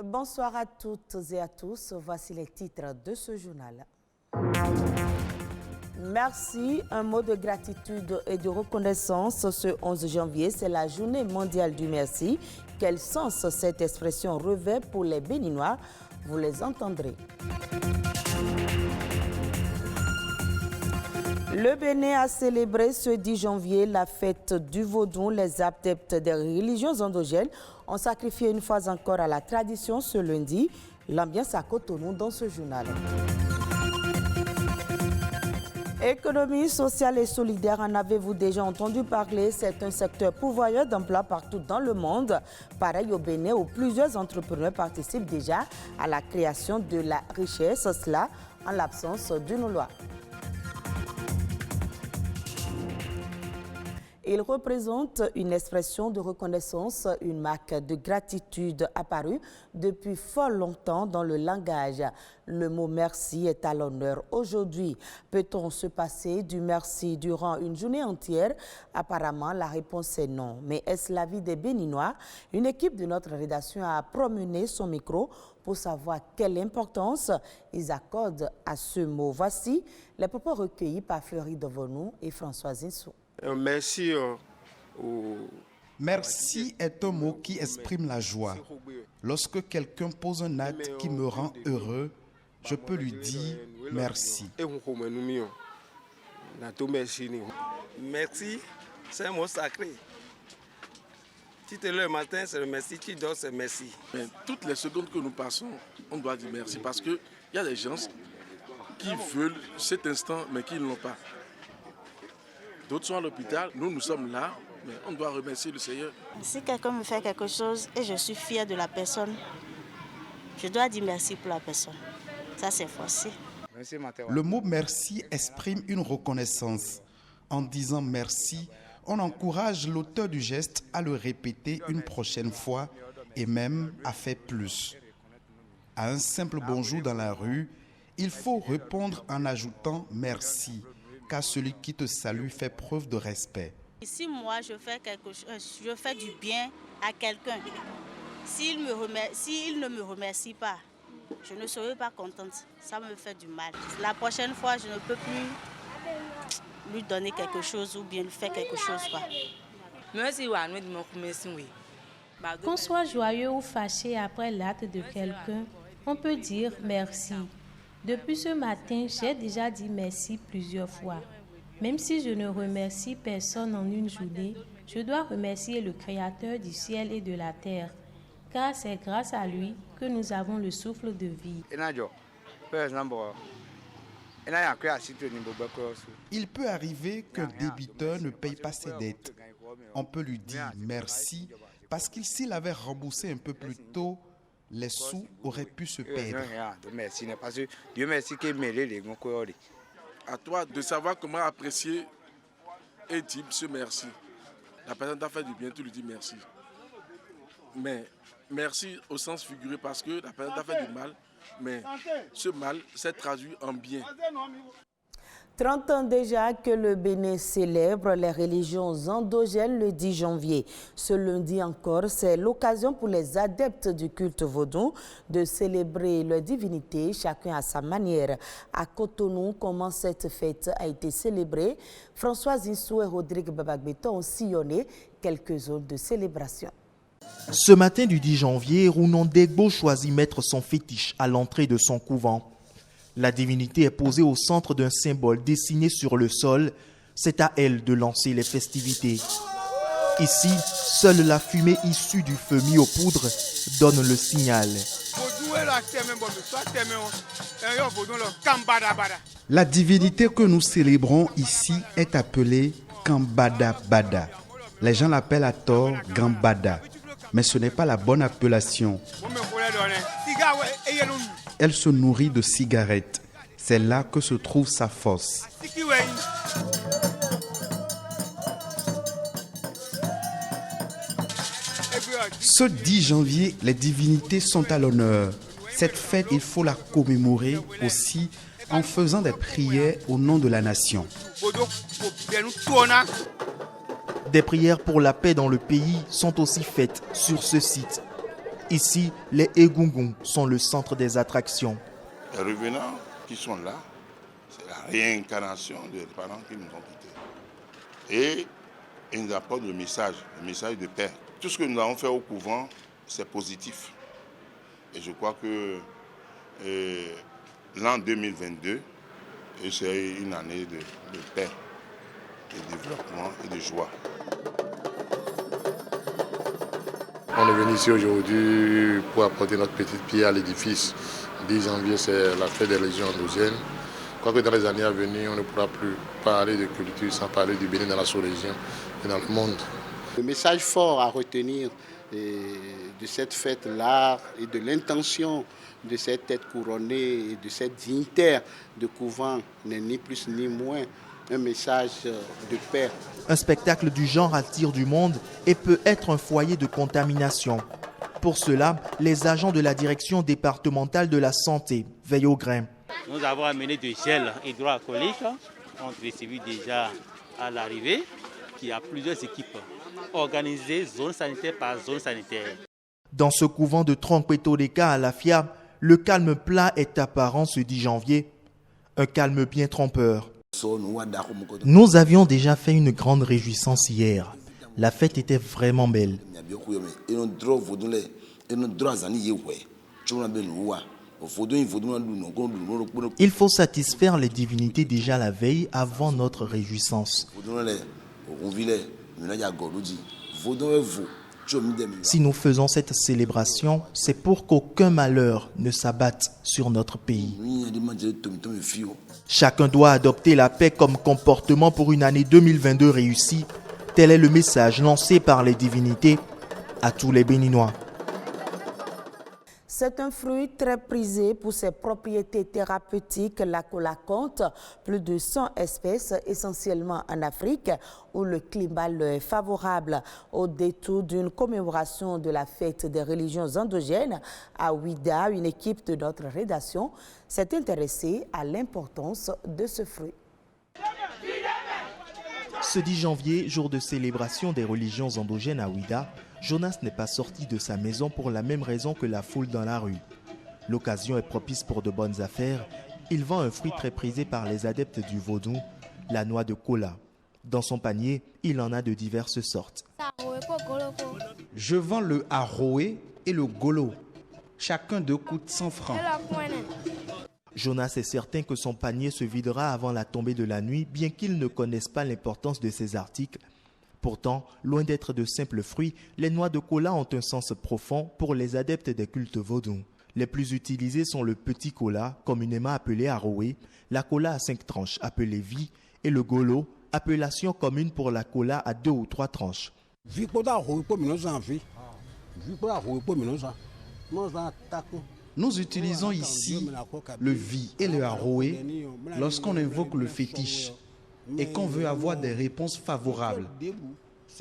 Bonsoir à toutes et à tous. Voici les titres de ce journal. Merci, un mot de gratitude et de reconnaissance ce 11 janvier. C'est la journée mondiale du merci. Quel sens cette expression revêt pour les Béninois? Vous les entendrez. Le Bénin a célébré ce 10 janvier la fête du Vaudou. Les adeptes des religions endogènes ont sacrifié une fois encore à la tradition ce lundi. L'ambiance à Cotonou dans ce journal. Économie sociale et solidaire, en avez-vous déjà entendu parler? C'est un secteur pourvoyeur d'emplois partout dans le monde. Pareil au Bénin où plusieurs entrepreneurs participent déjà à la création de la richesse, cela en l'absence d'une loi. Il représente une expression de reconnaissance, une marque de gratitude apparue depuis fort longtemps dans le langage. Le mot merci est à l'honneur aujourd'hui. Peut-on se passer du merci durant une journée entière? Apparemment, la réponse est non. Mais est-ce l'avis des Béninois? Une équipe de notre rédaction a promené son micro pour savoir quelle importance ils accordent à ce mot. Voici les propos recueillis par Fleury Devonou et Françoise Insou. Merci. Merci est un mot qui exprime la joie. Lorsque quelqu'un pose un acte qui me rend heureux, je peux lui dire merci. Merci, c'est un mot sacré. Si tu te lèves le matin, c'est le merci. Tu dors, c'est merci. Mais toutes les secondes que nous passons, on doit dire merci parce qu'il y a des gens qui veulent cet instant mais qui ne l'ont pas. D'autres sont à l'hôpital, nous sommes là, mais on doit remercier le Seigneur. Si quelqu'un me fait quelque chose et je suis fière de la personne, je dois dire merci pour la personne. Ça, c'est forcé. Le mot merci exprime une reconnaissance. En disant merci, on encourage l'auteur du geste à le répéter une prochaine fois et même à faire plus. À un simple bonjour dans la rue, il faut répondre en ajoutant merci, car celui qui te salue fait preuve de respect. Si moi je fais quelque chose, je fais du bien à quelqu'un, s'il ne me remercie pas, je ne serai pas contente. Ça me fait du mal. La prochaine fois, je ne peux plus lui donner quelque chose ou bien lui faire quelque chose. Qu'on soit joyeux ou fâché après l'acte de quelqu'un, on peut dire merci. Depuis ce matin, j'ai déjà dit merci plusieurs fois. Même si je ne remercie personne en une journée, je dois remercier le Créateur du ciel et de la terre, car c'est grâce à lui que nous avons le souffle de vie. Il peut arriver qu'un débiteur ne paye pas ses dettes. On peut lui dire merci parce que s'il avait remboursé un peu plus tôt, les sous auraient pu se perdre. À toi de savoir comment apprécier et dire ce merci. La personne t'a fait du bien, tu lui dis merci. Mais merci au sens figuré parce que la personne t'a fait du mal, mais ce mal s'est traduit en bien. 30 ans déjà que le Bénin célèbre les religions endogènes le 10 janvier. Ce lundi encore, c'est l'occasion pour les adeptes du culte vaudou de célébrer leur divinité, chacun à sa manière. À Cotonou, comment cette fête a été célébrée? Françoise Insou et Rodrigue Babagbeto ont sillonné quelques zones de célébration. Ce matin du 10 janvier, Rounon Degbo choisit mettre son fétiche à l'entrée de son couvent. La divinité est posée au centre d'un symbole dessiné sur le sol. C'est à elle de lancer les festivités. Ici, seule la fumée issue du feu mis aux poudres donne le signal. La divinité que nous célébrons ici est appelée Kambada Bada. Les gens l'appellent à tort Gambada, mais ce n'est pas la bonne appellation. Elle se nourrit de cigarettes. C'est là que se trouve sa force. Ce 10 janvier, les divinités sont à l'honneur. Cette fête, il faut la commémorer aussi en faisant des prières au nom de la nation. Des prières pour la paix dans le pays sont aussi faites sur ce site. Ici, les Egungun sont le centre des attractions. Les revenants qui sont là, c'est la réincarnation des parents qui nous ont quittés. Et ils nous apportent le message de paix. Tout ce que nous avons fait au couvent, c'est positif. Et je crois que l'an 2022, c'est une année de paix, de développement et de joie. On est venu ici aujourd'hui pour apporter notre petite pierre à l'édifice. 10 janvier, c'est la fête des religions endogènes. Quoique dans les années à venir, on ne pourra plus parler de culture sans parler du Bénin dans la sous-région et dans le monde. Le message fort à retenir de cette fête-là et de l'intention de cette tête couronnée et de cette dignitaire de couvent n'est ni plus ni moins un message de paix. Un spectacle du genre attire du monde et peut être un foyer de contamination. Pour cela, les agents de la direction départementale de la santé veillent au grain. Nous avons amené du gel hydroalcoolique. On distribue déjà à l'arrivée qu'il y a plusieurs équipes organisées zone sanitaire par zone sanitaire. Dans ce couvent de Tronkpetoleka à Lafia, le calme plat est apparent ce 10 janvier. Un calme bien trompeur. Nous avions déjà fait une grande réjouissance hier. La fête était vraiment belle. Il faut satisfaire les divinités déjà la veille avant notre réjouissance. Si nous faisons cette célébration, c'est pour qu'aucun malheur ne s'abatte sur notre pays. Chacun doit adopter la paix comme comportement pour une année 2022 réussie. Tel est le message lancé par les divinités à tous les Béninois. C'est un fruit très prisé pour ses propriétés thérapeutiques. La cola compte plus de 100 espèces, essentiellement en Afrique, où le climat leur est favorable. Au détour d'une commémoration de la fête des religions endogènes à Ouida, une équipe de notre rédaction s'est intéressée à l'importance de ce fruit. Ce 10 janvier, jour de célébration des religions endogènes à Ouida, Jonas n'est pas sorti de sa maison pour la même raison que la foule dans la rue. L'occasion est propice pour de bonnes affaires. Il vend un fruit très prisé par les adeptes du vaudou, la noix de cola. Dans son panier, il en a de diverses sortes. Je vends le aroé et le golo. Chacun deux coûte 100 francs. Jonas est certain que son panier se videra avant la tombée de la nuit, bien qu'il ne connaisse pas l'importance de ces articles. Pourtant, loin d'être de simples fruits, les noix de cola ont un sens profond pour les adeptes des cultes vaudous. Les plus utilisés sont le petit cola, communément appelé aroé, la cola à 5 tranches, appelée vie, et le golo, appellation commune pour la cola à 2 ou 3 tranches. Nous utilisons ici le vi et le aroé lorsqu'on invoque le fétiche et qu'on veut avoir des réponses favorables.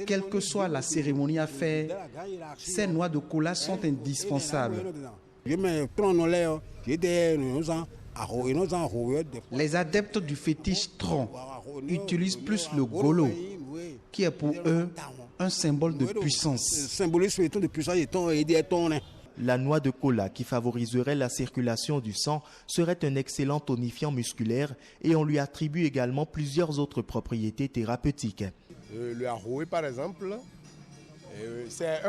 Quelle que soit la cérémonie à faire, ces noix de cola sont indispensables. Les adeptes du fétiche tronc utilisent plus le golo, qui est pour eux un symbole de puissance. La noix de cola, qui favoriserait la circulation du sang, serait un excellent tonifiant musculaire et on lui attribue également plusieurs autres propriétés thérapeutiques. Le aroé, par exemple, c'est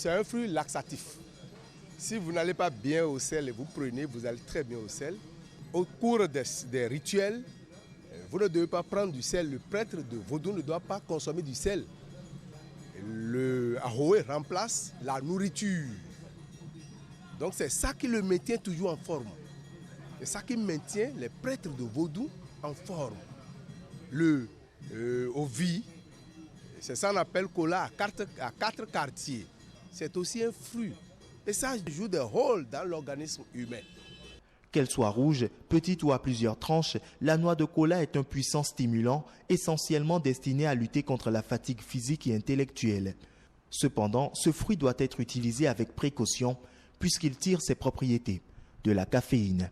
un fruit laxatif. Si vous n'allez pas bien au sel et vous prenez, vous allez très bien au sel. Au cours des rituels, vous ne devez pas prendre du sel. Le prêtre de vaudou ne doit pas consommer du sel. Le aroé remplace la nourriture. Donc c'est ça qui le maintient toujours en forme. C'est ça qui maintient les prêtres de vaudou en forme. Au vie, c'est ça qu'on appelle cola à 4 quartiers. C'est aussi un fruit. Et ça joue des rôles dans l'organisme humain. Qu'elle soit rouge, petite ou à plusieurs tranches, la noix de cola est un puissant stimulant, essentiellement destiné à lutter contre la fatigue physique et intellectuelle. Cependant, ce fruit doit être utilisé avec précaution, puisqu'il tire ses propriétés, de la caféine.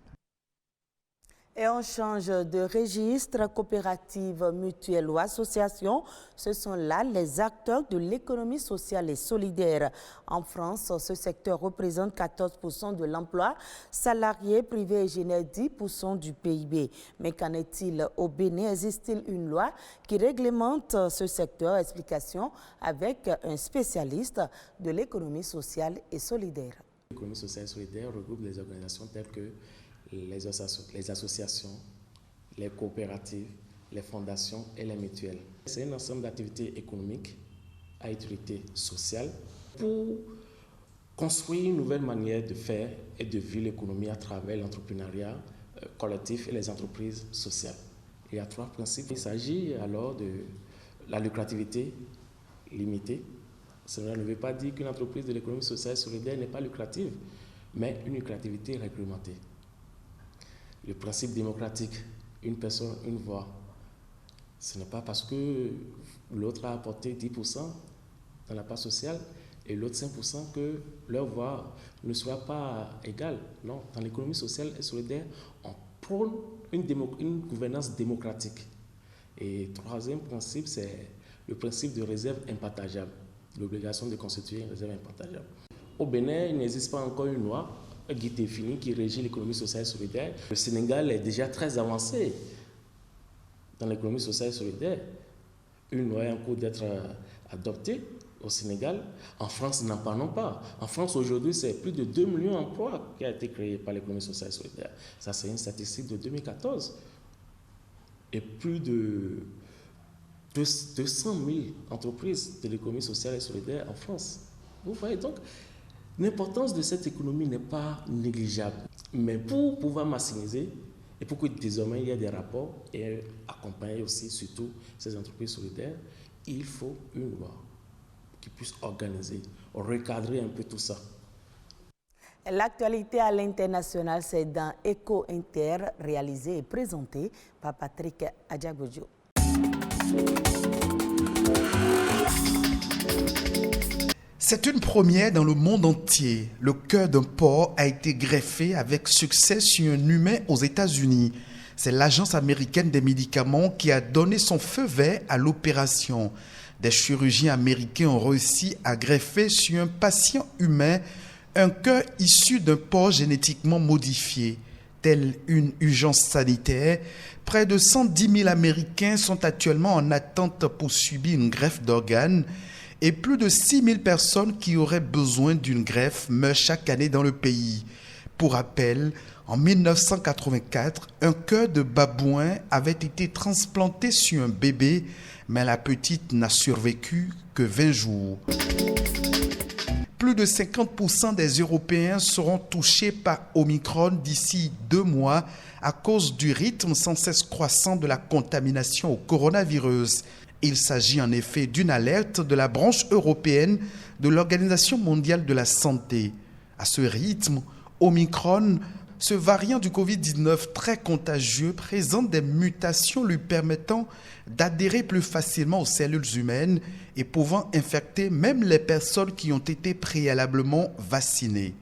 Et on change de registre, coopérative, mutuelle ou association. Ce sont là les acteurs de l'économie sociale et solidaire. En France, ce secteur représente 14% de l'emploi salarié privé et génère 10% du PIB. Mais qu'en est-il au Bénin? Existe-t-il une loi qui réglemente ce secteur? Explication avec un spécialiste de l'économie sociale et solidaire. L'économie sociale et solidaire regroupe des organisations telles que les associations, les coopératives, les fondations et les mutuelles. C'est un ensemble d'activités économiques à utilité sociale pour construire une nouvelle manière de faire et de vivre l'économie à travers l'entrepreneuriat collectif et les entreprises sociales. Il y a 3 principes. Il s'agit alors de la lucrativité limitée. Cela ne veut pas dire qu'une entreprise de l'économie sociale et solidaire n'est pas lucrative, mais une lucrativité réglementée. Le principe démocratique, une personne, une voix. Ce n'est pas parce que l'autre a apporté 10% dans la part sociale et l'autre 5% que leur voix ne soit pas égale. Non, dans l'économie sociale et solidaire, on prône une gouvernance démocratique. Et 3e principe, c'est le principe de réserve impartageable, l'obligation de constituer une réserve impartageable. Au Bénin, il n'existe pas encore une loi qui définit, qui régit l'économie sociale et solidaire. Le Sénégal est déjà très avancé dans l'économie sociale et solidaire. Une loi est en cours d'être adoptée au Sénégal. En France, n'en parlons pas. En France, aujourd'hui, c'est plus de 2 millions d'emplois qui ont été créés par l'économie sociale et solidaire. Ça, c'est une statistique de 2014. Et plus de 200 000 entreprises de l'économie sociale et solidaire en France. Vous voyez donc, l'importance de cette économie n'est pas négligeable. Mais pour pouvoir maximiser et pour que désormais il y ait des rapports et accompagner aussi surtout ces entreprises solidaires, il faut une loi qui puisse organiser, recadrer un peu tout ça. L'actualité à l'international, c'est dans Eco Inter, réalisé et présenté par Patrick Adjagojo. C'est une première dans le monde entier. Le cœur d'un porc a été greffé avec succès sur un humain aux États-Unis. C'est l'Agence américaine des médicaments qui a donné son feu vert à l'opération. Des chirurgiens américains ont réussi à greffer sur un patient humain un cœur issu d'un porc génétiquement modifié. Telle une urgence sanitaire, près de 110 000 Américains sont actuellement en attente pour subir une greffe d'organes et plus de 6 000 personnes qui auraient besoin d'une greffe meurent chaque année dans le pays. Pour rappel, en 1984, un cœur de babouin avait été transplanté sur un bébé, mais la petite n'a survécu que 20 jours. Plus de 50% des Européens seront touchés par Omicron d'ici 2 mois à cause du rythme sans cesse croissant de la contamination au coronavirus. Il s'agit en effet d'une alerte de la branche européenne de l'Organisation mondiale de la santé. À ce rythme, Omicron, ce variant du Covid-19 très contagieux, présente des mutations lui permettant d'adhérer plus facilement aux cellules humaines et pouvant infecter même les personnes qui ont été préalablement vaccinées.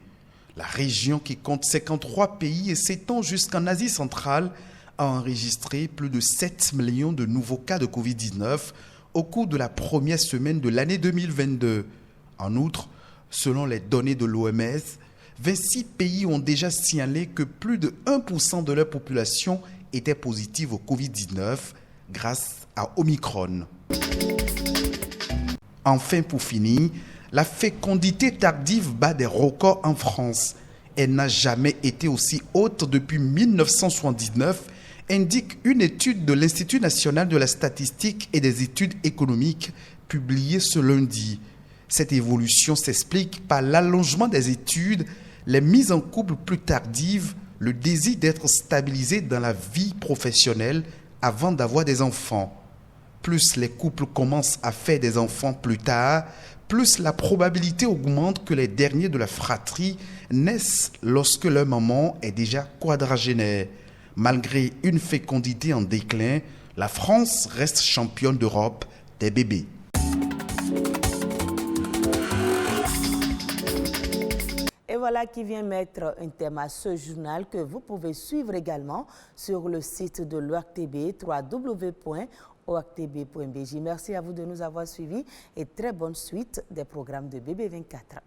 La région, qui compte 53 pays et s'étend jusqu'en Asie centrale, a enregistré plus de 7 millions de nouveaux cas de Covid-19 au cours de la première semaine de l'année 2022. En outre, selon les données de l'OMS, 26 pays ont déjà signalé que plus de 1% de leur population était positive au Covid-19 grâce à Omicron. Enfin, pour finir, la fécondité tardive bat des records en France. Elle n'a jamais été aussi haute depuis 1979, indique une étude de l'Institut national de la statistique et des études économiques publiée ce lundi. Cette évolution s'explique par l'allongement des études, les mises en couple plus tardives, le désir d'être stabilisé dans la vie professionnelle avant d'avoir des enfants. Plus les couples commencent à faire des enfants plus tard, plus la probabilité augmente que les derniers de la fratrie naissent lorsque leur maman est déjà quadragénaire. Malgré une fécondité en déclin, la France reste championne d'Europe des bébés. voilà qui vient mettre un thème à ce journal que vous pouvez suivre également sur le site de l'OACTB, www.oactb.bj. Merci à vous de nous avoir suivis et très bonne suite des programmes de BB24.